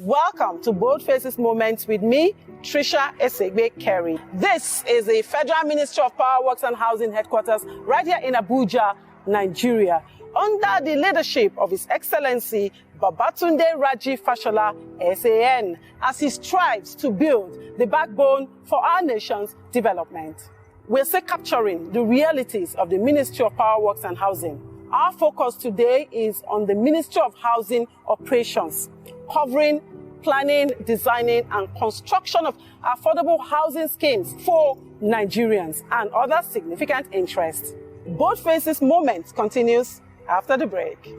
Welcome to Boldfaces Moments with me, Tricia Eseigbe Kerry. This is the Federal Ministry of Power, Works and Housing headquarters right here in Abuja, Nigeria, under the leadership of His Excellency Babatunde Raji Fashola, SAN, as he strives to build the backbone for our nation's development. We're still capturing the realities of the Ministry of Power, Works and Housing. Our focus today is on the Ministry of Housing Operations, covering planning, designing, and construction of affordable housing schemes for Nigerians and other significant interests. Boldfaces Moments continues after the break.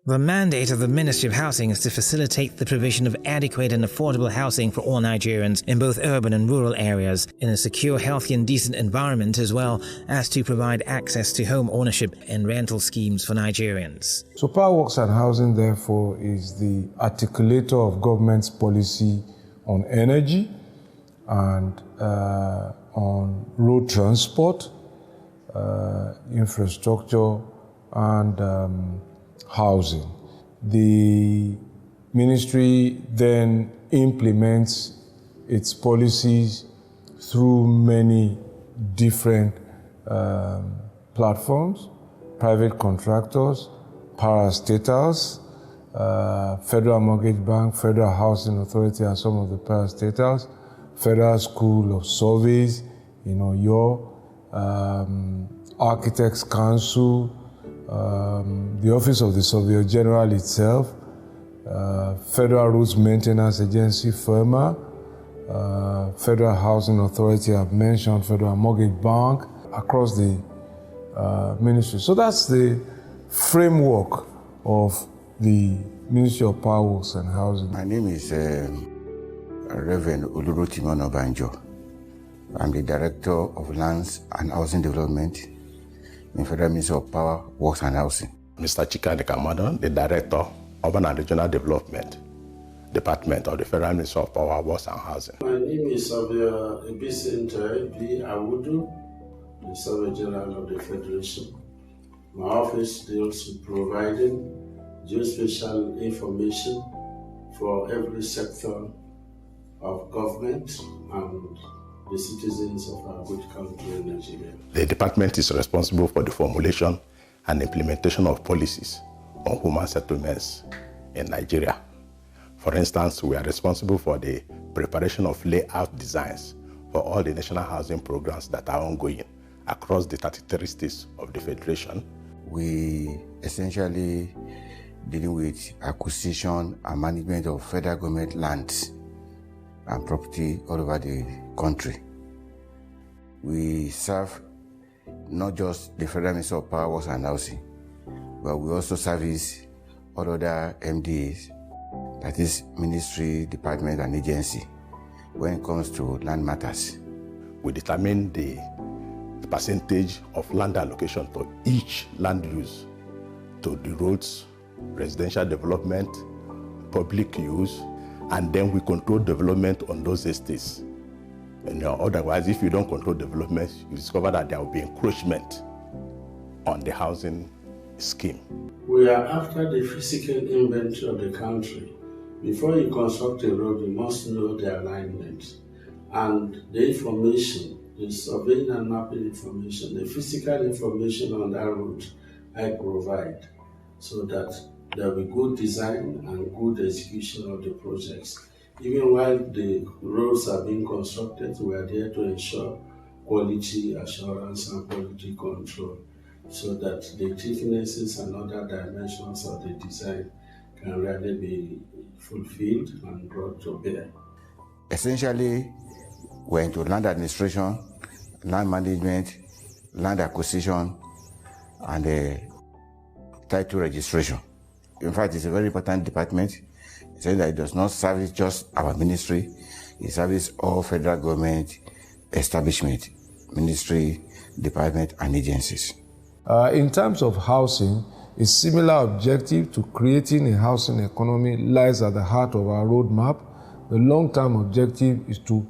The mandate of the Ministry of Housing is to facilitate the provision of adequate and affordable housing for all Nigerians in both urban and rural areas in a secure, healthy and decent environment, as well as to provide access to home ownership and rental schemes for Nigerians. So Power Works and Housing, therefore, is the articulator of government's policy on energy and on road transport, infrastructure and housing. The ministry then implements its policies through many different platforms: private contractors, parastatals, Federal Mortgage Bank, Federal Housing Authority, and some of the parastatals, Federal School of Surveys, your Architects Council, the Office of the Surveyor General itself, Federal Roads Maintenance Agency, FERMA, Federal Housing Authority, I've mentioned, Federal Mortgage Bank, across the ministry. So that's the framework of the Ministry of Power, Works and Housing. My name is Reverend Olurotimon Obanjo. I'm the Director of Lands and Housing Development in Federal Ministry of Power, Works and Housing. Mr. Chika Nkamado, the Director, Urban and Regional Development Department of the Federal Ministry of Power, Works and Housing. My name is Surveyor Eseigbe Awudu, the Surveyor General of the Federation. My office deals with providing geospatial information for every sector of government and the citizens of our good country in Nigeria. The department is responsible for the formulation and implementation of policies on human settlements in Nigeria. For instance, we are responsible for the preparation of layout designs for all the national housing programs that are ongoing across the 33 states of the Federation. We essentially dealing with acquisition and management of federal government lands and property all over the country. We serve not just the Federal Ministry of Power, Works and Housing, but we also service all other MDAs, that is ministry, department and agency, when it comes to land matters. We determine the percentage of land allocation to each land use, to the roads, residential development, public use, and then we control development on those estates. Otherwise, if you don't control development, you discover that there will be encroachment on the housing scheme. We are after the physical inventory of the country. Before you construct a road, you must know the alignment and the information, the surveying and mapping information, the physical information on that road I provide, so that there will be good design and good execution of the projects. Even while the roads are being constructed, we are there to ensure quality assurance and quality control, so that the thicknesses and other dimensions of the design can really be fulfilled and brought to bear. Essentially, we're into land administration, land management, land acquisition, and title registration. In fact, it's a very important department. It says that it does not service just our ministry, it services all federal government establishment, ministry, department, and agencies. In terms of housing, a similar objective to creating a housing economy lies at the heart of our roadmap. The long-term objective is to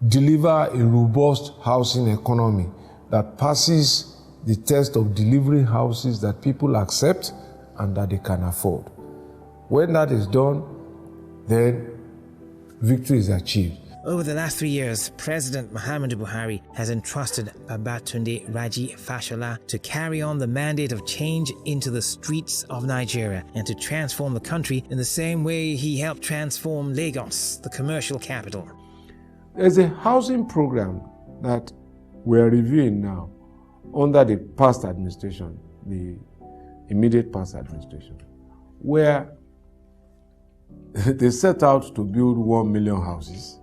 deliver a robust housing economy that passes the test of delivering houses that people accept and that they can afford. When that is done, then victory is achieved. Over the last 3 years, President Muhammadu Buhari has entrusted Babatunde Raji Fashola to carry on the mandate of change into the streets of Nigeria and to transform the country in the same way he helped transform Lagos, the commercial capital. There's a housing program that we're reviewing now under the past administration, the immediate past administration, where they set out to build 1 million houses.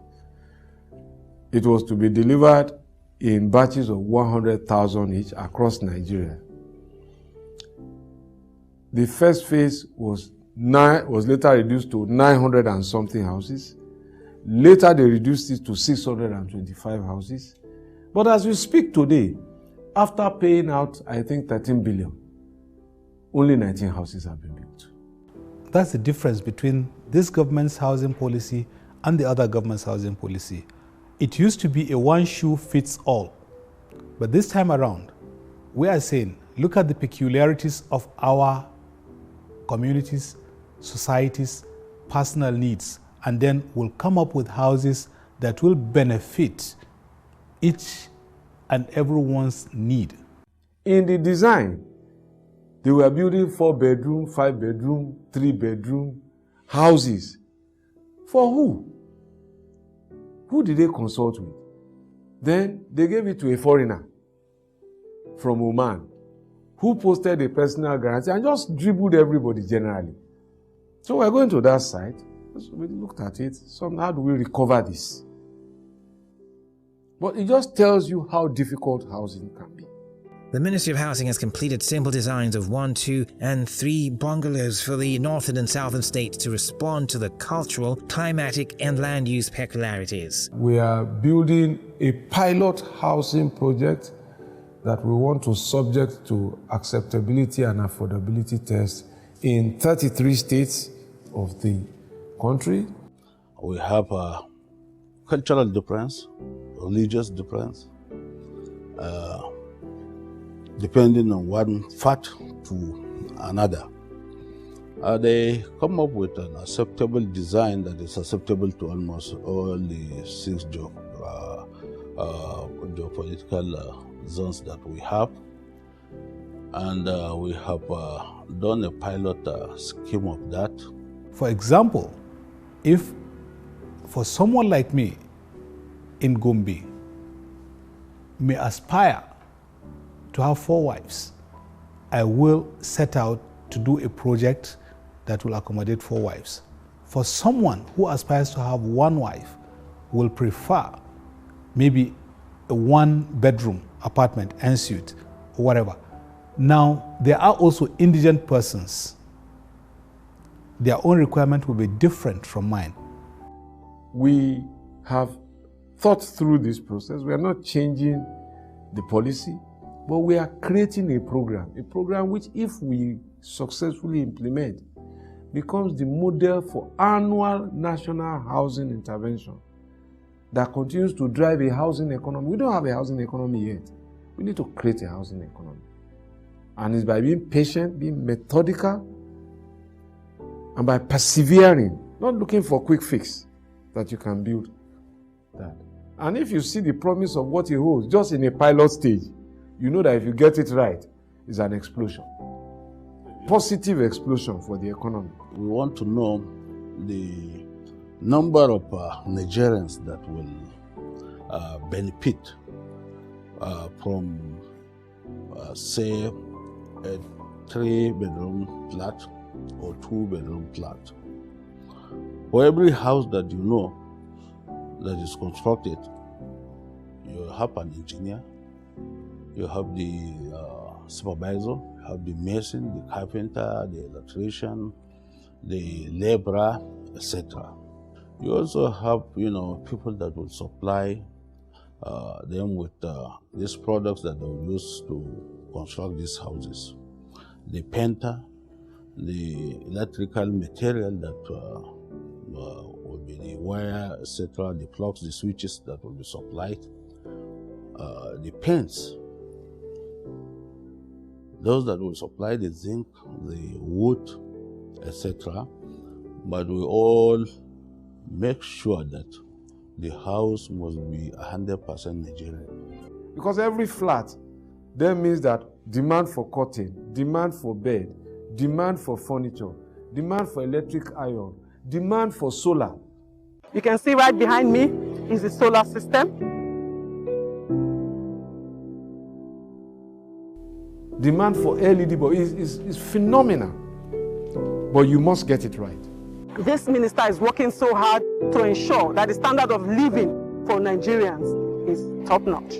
It was to be delivered in batches of 100,000 each across Nigeria. The first phase was later reduced to 900 and something houses. Later they reduced it to 625 houses. But as we speak today, after paying out, I think, 13 billion, only 19 houses have been built. That's the difference between this government's housing policy and the other government's housing policy. It used to be a one-shoe-fits-all. But this time around, we are saying, look at the peculiarities of our communities, societies, personal needs, and then we'll come up with houses that will benefit each and everyone's need. In the design, they were building 4-bedroom, 5-bedroom, 3-bedroom houses. For who? Who did they consult with? Then they gave it to a foreigner from Oman who posted a personal guarantee and just dribbled everybody generally. So we're going to that site. We looked at it. How do we recover this? But it just tells you how difficult housing can be. The Ministry of Housing has completed simple designs of 1, 2, and 3 bungalows for the northern and southern states to respond to the cultural, climatic, and land use peculiarities. We are building a pilot housing project that we want to subject to acceptability and affordability tests in 33 states of the country. We have a cultural difference, religious difference, depending on one fact to another. They come up with an acceptable design that is acceptable to almost all the 6 geopolitical zones that we have. And we have done a pilot scheme of that. For example, if for someone like me in Gombe may aspire to have 4 wives, I will set out to do a project that will accommodate 4 wives. For someone who aspires to have 1 wife, will prefer maybe a 1-bedroom apartment, ensuite, or whatever. Now, there are also indigent persons. Their own requirement will be different from mine. We have thought through this process. We are not changing the policy, but we are creating a program which, if we successfully implement, becomes the model for annual national housing intervention that continues to drive a housing economy. We don't have a housing economy yet. We need to create a housing economy. And it's by being patient, being methodical, and by persevering, not looking for a quick fix, that you can build that. And if you see the promise of what it holds, just in a pilot stage, you know that if you get it right, it's an explosion. Positive explosion for the economy. We want to know the number of Nigerians that will benefit from, say, a 3-bedroom flat or 2-bedroom flat. For every house that you know that is constructed, you have an engineer, you have the supervisor, you have the mason, the carpenter, the electrician, the laborer, etc. You also have, people that will supply them with these products that they will use to construct these houses. The painter, the electrical material that will be the wire, etc., the plugs, the switches that will be supplied, the paints, those that will supply the zinc, the wood, etc. But we all make sure that the house must be 100% Nigerian. Because every flat then means that demand for curtain, demand for bed, demand for furniture, demand for electric iron, demand for solar. You can see right behind me is the solar system. Demand for LED bulb is phenomenal, but you must get it right. This minister is working so hard to ensure that the standard of living for Nigerians is top-notch.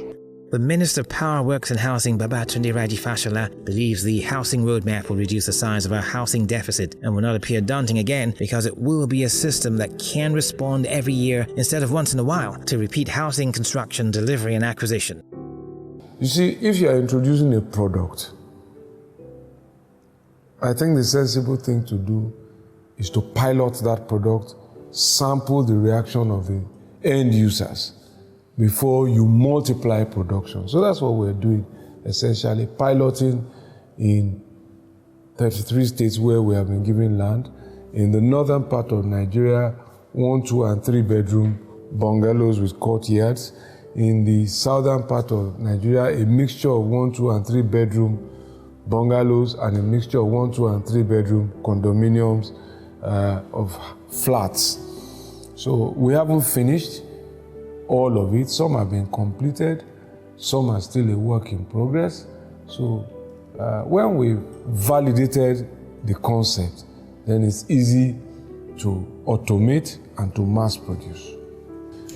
The Minister of Power, Works and Housing, Babatunde Raji Fashola, believes the housing roadmap will reduce the size of our housing deficit and will not appear daunting again because it will be a system that can respond every year instead of once in a while to repeat housing construction, delivery and acquisition. You see, if you are introducing a product, I think the sensible thing to do is to pilot that product, sample the reaction of the end users before you multiply production. So that's what we're doing, essentially piloting in 33 states where we have been given land. In the northern part of Nigeria, 1, 2 and 3 bedroom bungalows with courtyards. In the southern part of Nigeria, a mixture of 1, 2 and 3 bedroom bungalows and a mixture of 1, 2 and 3 bedroom condominiums of flats. So we haven't finished all of it. Some have been completed, some are still a work in progress. So when we've validated the concept, then it's easy to automate and to mass produce.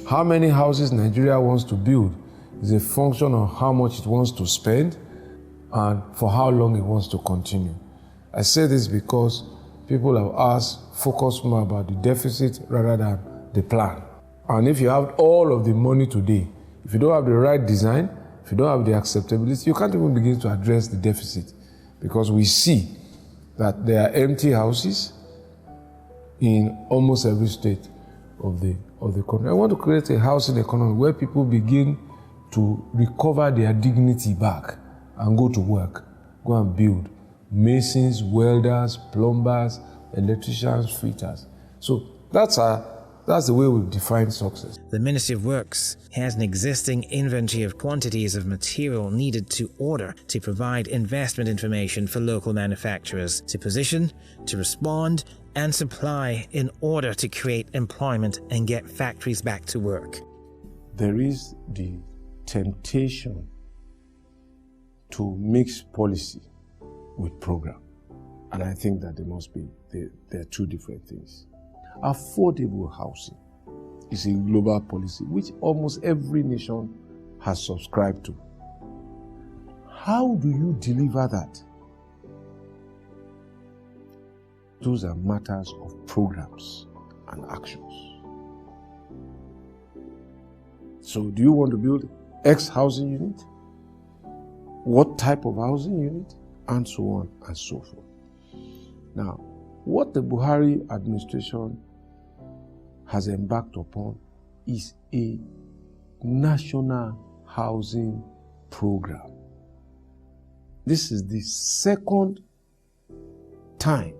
How many houses Nigeria wants to build is a function of how much it wants to spend and for how long it wants to continue. I say this because people have asked, focus more about the deficit rather than the plan. And if you have all of the money today, if you don't have the right design, if you don't have the acceptability, you can't even begin to address the deficit. Because we see that there are empty houses in almost every state of the country. I want to create a housing economy where people begin to recover their dignity back and go to work, go and build. Masons, welders, plumbers, electricians, fitters. So that's the way we've defined success. The Ministry of Works has an existing inventory of quantities of material needed to order to provide investment information for local manufacturers to position, to respond, and supply in order to create employment and get factories back to work. There is the temptation to mix policy with program. And I think that there are two different things. Affordable housing is a global policy which almost every nation has subscribed to. How do you deliver that? Those are matters of programs and actions. So do you want to build X housing unit? What type of housing unit? And so on and so forth. Now, what the Buhari administration has embarked upon is a national housing program. This is the second time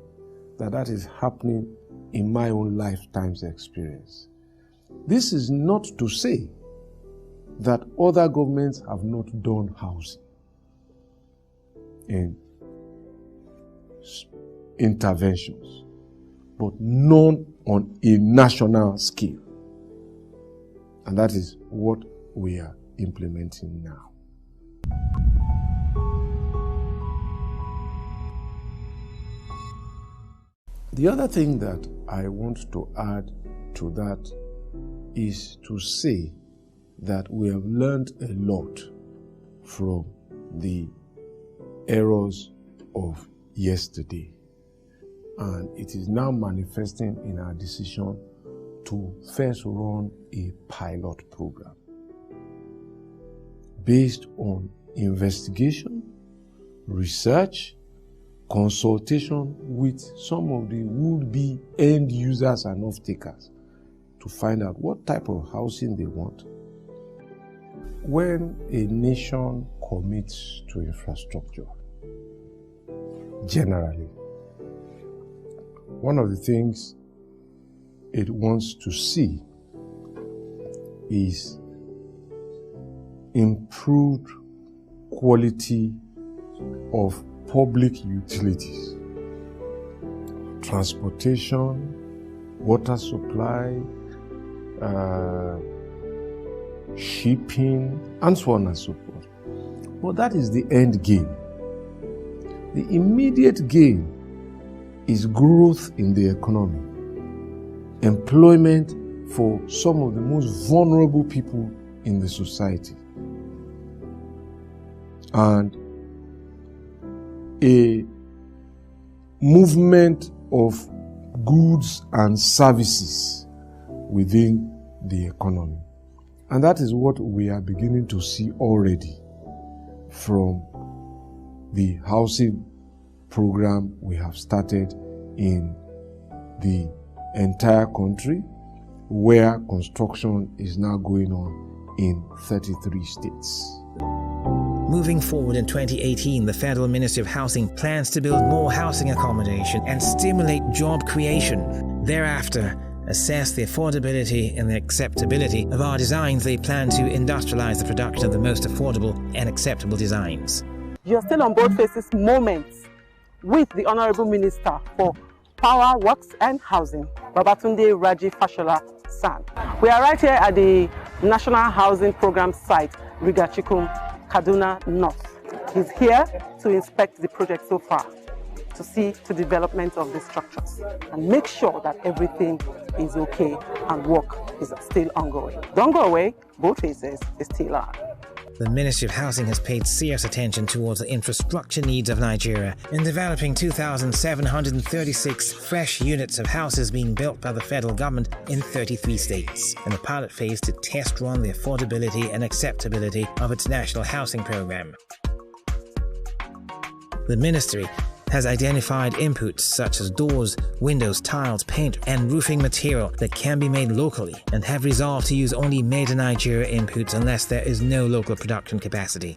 that is happening in my own lifetime's experience. This is not to say that other governments have not done housing in interventions, but none on a national scale. And that is what we are implementing now. The other thing that I want to add to that is to say that we have learned a lot from the errors of yesterday. And it is now manifesting in our decision to first run a pilot program based on investigation, research, consultation with some of the would-be end users and off-takers to find out what type of housing they want. When a nation commits to infrastructure, generally. One of the things it wants to see is improved quality of public utilities, transportation, water supply, shipping, and so on and so forth. But that is the end game. The immediate gain is growth in the economy, employment for some of the most vulnerable people in the society, and a movement of goods and services within the economy. And that is what we are beginning to see already from the housing program we have started in the entire country, where construction is now going on in 33 states. Moving forward in 2018, the Federal Ministry of Housing plans to build more housing accommodation and stimulate job creation. Thereafter, assess the affordability and the acceptability of our designs. They plan to industrialize the production of the most affordable and acceptable designs. You're still on Boldfaces Moments with the Honorable Minister for Power, Works and Housing, Babatunde Raji Fashola San. We are right here at the National Housing Program site, Rigachikum, Kaduna North. He's here to inspect the project so far, to see to the development of the structures and make sure that everything is okay and work is still ongoing. Don't go away, Boldfaces is still on. The Ministry of Housing has paid serious attention towards the infrastructure needs of Nigeria in developing 2,736 fresh units of houses being built by the federal government in 33 states, in a pilot phase to test run the affordability and acceptability of its national housing program. The ministry has identified inputs such as doors, windows, tiles, paint, and roofing material that can be made locally, and have resolved to use only made in Nigeria inputs unless there is no local production capacity.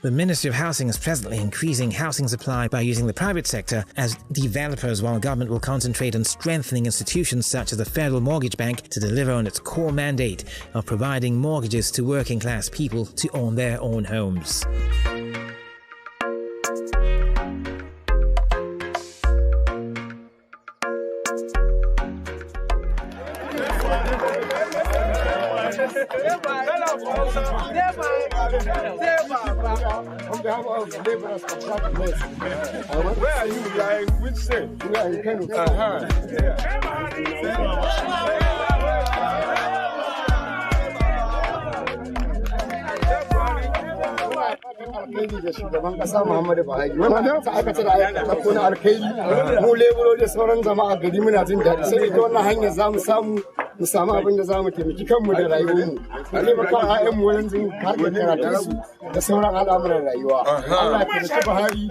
The Ministry of Housing is presently increasing housing supply by using the private sector as developers, while government will concentrate on strengthening institutions such as the Federal Mortgage Bank to deliver on its core mandate of providing mortgages to working class people to own their own homes. Where are you? Like, which state? Where are you? alkhairi da shugaban kasa Muhammadu Buhari wannan ta aka tada ayyuka ko na alkhairi mu leburo da sauran jama'a gari muna jin daɗi sai da wannan hanyar zamu samu abin da zamu taimaki kanmu da rayuwarmu a taimaka ƴaƴan mu wurin jin harkar karatunsu da sauran al'amuran rayuwa Allah ya taimaki Buhari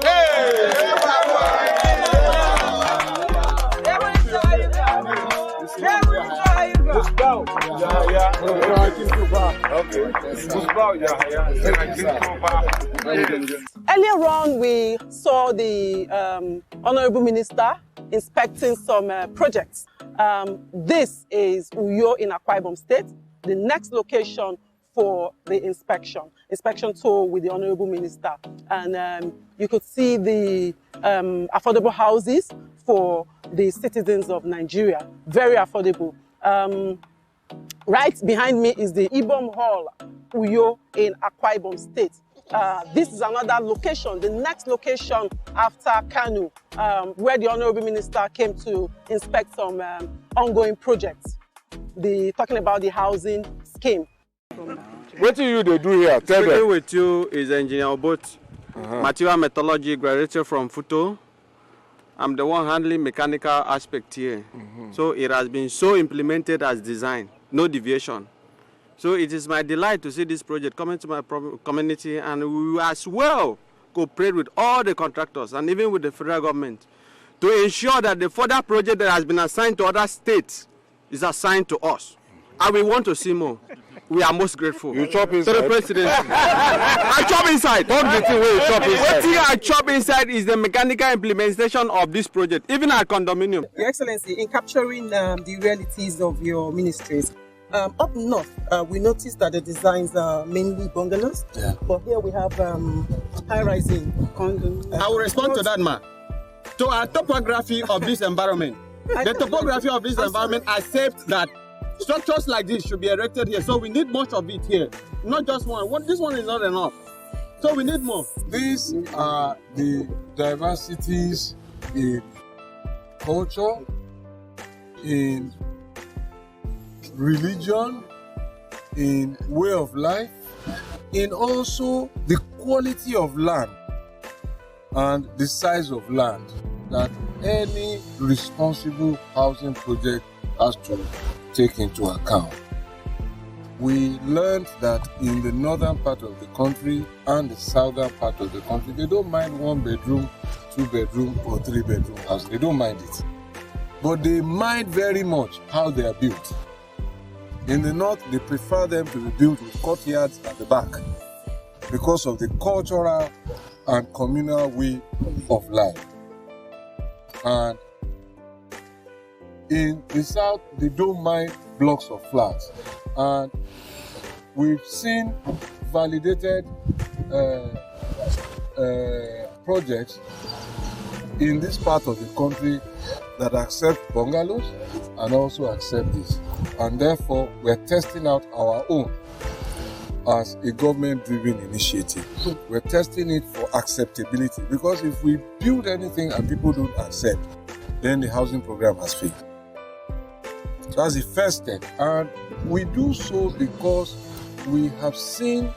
Earlier on, we saw the Honorable Minister inspecting some projects. This is Uyo in Akwa Ibom State, the next location for the inspection tour with the Honorable Minister. And you could see the affordable houses for the citizens of Nigeria, very affordable. Right behind me is the Ibom Hall, Uyo in Akwa Ibom State. This is another location, the next location after Kanu, where the Honorable Minister came to inspect some ongoing projects. Talking about the housing scheme. What do you do here? Tell me. Speaking with you is Engineer Obot, material metallurgy graduated from Futo. I'm the one handling mechanical aspect here. So it has been so implemented as designed, no deviation. So it is my delight to see this project coming to my community, and we will as well cooperate with all the contractors and even with the federal government to ensure that the further project that has been assigned to other states is assigned to us. and we want to see more. We are most grateful. You chop inside? To the president. I chop inside. Talk the thing where you chop inside. What thing I chop inside is the mechanical implementation of this project, even our condominium. Your Excellency, in capturing the realities of your ministries, up north, we noticed that the designs are mainly bungalows, but here we have high-rising condos. I will respond to that, man. To our topography of this environment. The topography of this environment accepts that structures like this should be erected here. So we need much of it here, not just one. This one is not enough. So we need more. These are the diversities in culture, in religion, in way of life, in also the quality of land and the size of land that any responsible housing project has to take into account. We learned that in the northern part of the country and the southern part of the country, they don't mind 1 bedroom, 2 bedroom, or 3 bedroom houses. They don't mind it. But they mind very much how they are built. In the north, they prefer them to be built with courtyards at the back because of the cultural and communal way of life. And in the south, they don't mind blocks of flats. And we've seen validated projects in this part of the country that accept bungalows and also accept this. And therefore, we're testing out our own as a government-driven initiative. We're testing it for acceptability, because if we build anything and people don't accept, then the housing program has failed. That's the first step. And we do so because we have seen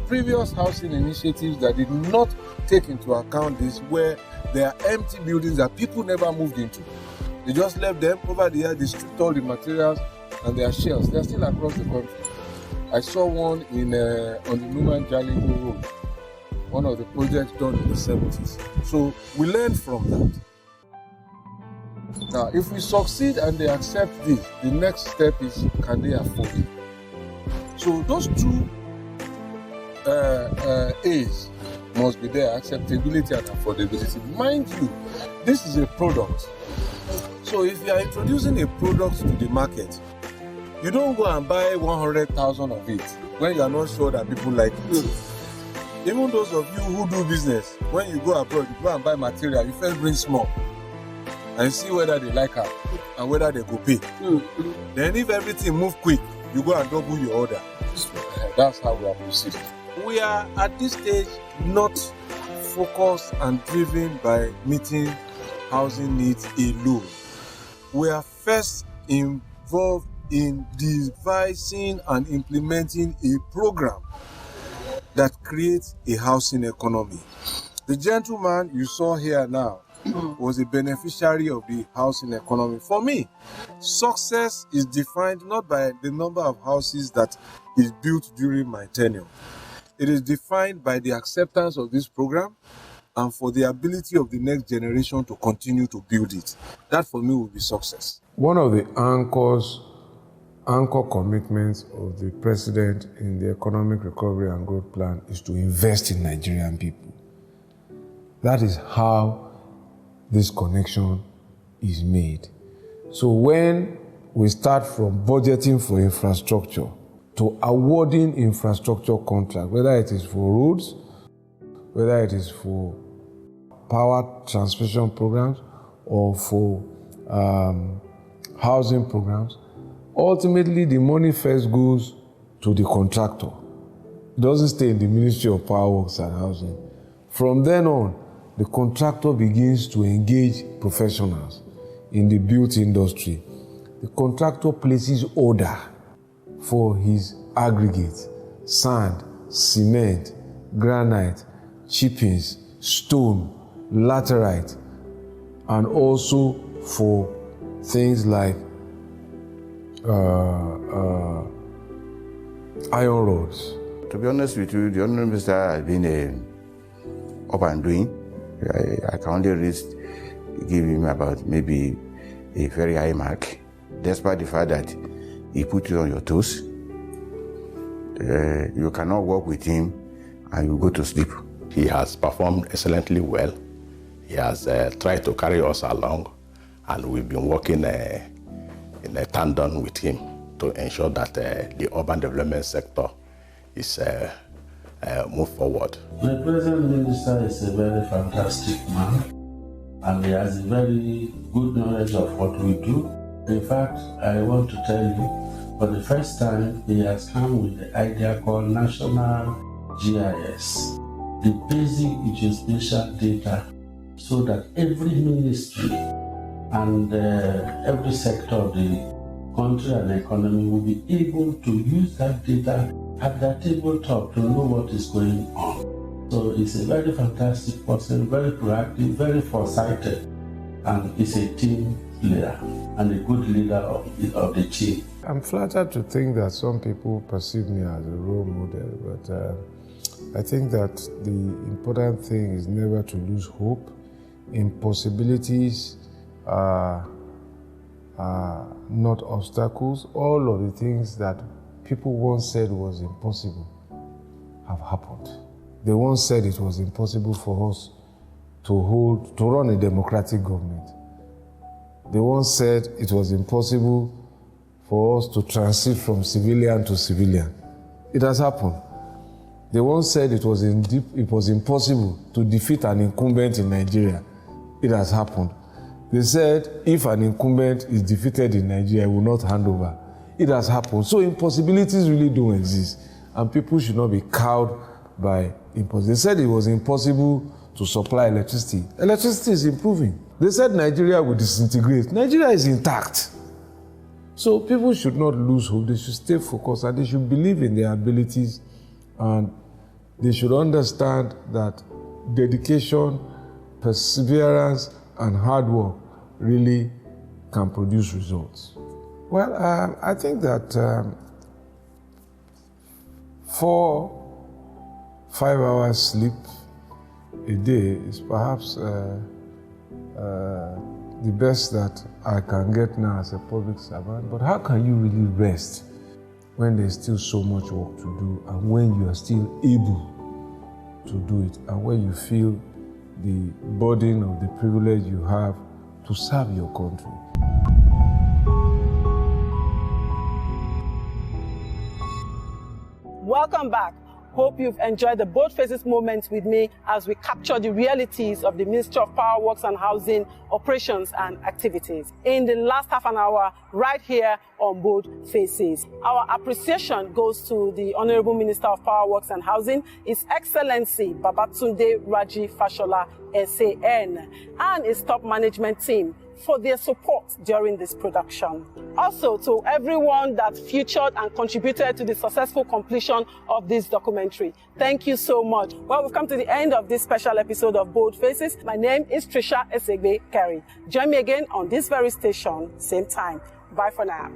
previous housing initiatives that did not take into account this, where there are empty buildings that people never moved into. They just left them over the year, they stripped all the materials and their shells. They're still across the country. I saw one on the Numan Jalingo Road, one of the projects done in the 70s. So we learned from that. Now, if we succeed and they accept this, the next step is, can they afford it? So those two A's must be there: acceptability and affordability. Mind you, this is a product. So if you are introducing a product to the market, you don't go and buy 100,000 of it when you are not sure that people like it. Even those of you who do business, when you go abroad, you go and buy material, you first bring small and see whether they like it and whether they go pay. Then if everything move quick, you go and double your order. That's how we are proceeding. We are at this stage not focused and driven by meeting housing needs alone. We are first involved in devising and implementing a program that creates a housing economy. The gentleman you saw here now was a beneficiary of the housing economy. For me, success is defined not by the number of houses that is built during my tenure. It is defined by the acceptance of this program and for the ability of the next generation to continue to build it. That for me will be success. One of the anchor commitments of the president in the Economic Recovery and Growth Plan is to invest in Nigerian people. That is how this connection is made. So when we start from budgeting for infrastructure to awarding infrastructure contracts, whether it is for roads, whether it is for power transmission programs or for housing programs, ultimately the money first goes to the contractor. It doesn't stay in the Ministry of Power Works and Housing. From then on, the contractor begins to engage professionals in the built industry. The contractor places order for his aggregates, sand, cement, granite, chippings, stone, laterite, and also for things like iron rods. To be honest with you, the Honourable Minister has been up and doing. I can only give him about maybe a very high mark, despite the fact that he puts you on your toes. You cannot work with him and you go to sleep. He has performed excellently well. He has tried to carry us along, and we've been working in a tandem with him to ensure that the urban development sector is moved forward. The present minister is a very fantastic man, and he has a very good knowledge of what we do. In fact, I want to tell you, for the first time, he has come with the idea called National GIS, the basic geospatial data, so that every ministry and every sector of the country and economy will be able to use that data at their tabletop to know what is going on. So he's a very fantastic person, very proactive, very foresighted, and he's a team player and a good leader of the team. I'm flattered to think that some people perceive me as a role model, but I think that the important thing is never to lose hope. Impossibilities are not obstacles. All of the things that people once said was impossible have happened. They once said it was impossible for us to run a democratic government. They once said it was impossible for us to transit from civilian to civilian. It has happened. They once said it was impossible to defeat an incumbent in Nigeria. It has happened. They said if an incumbent is defeated in Nigeria, he will not hand over. It has happened. So impossibilities really don't exist, and people should not be cowed by impossibility. They said it was impossible to supply electricity. Electricity is improving. They said Nigeria will disintegrate. Nigeria is intact. So people should not lose hope. They should stay focused, and they should believe in their abilities, and they should understand that dedication, perseverance, and hard work really can produce results. Well, I think that 4-5 hours sleep a day is perhaps the best that I can get now as a public servant. But how can you really rest when there's still so much work to do, and when you are still able to do it, and when you feel the burden of the privilege you have to serve your country? Welcome back. Hope you've enjoyed the Boldfaces moment with me as we capture the realities of the Ministry of Power Works and Housing operations and activities in the last half an hour right here on Boldfaces. Our appreciation goes to the Honorable Minister of Power Works and Housing, His Excellency Babatunde Raji Fashola SAN, and his top management team for their support during this production. Also to everyone that featured and contributed to the successful completion of this documentary. Thank you so much. Well, we've come to the end of this special episode of Boldfaces. My name is Tricia Eseigbe Kerry. Join me again on this very station, same time. Bye for now.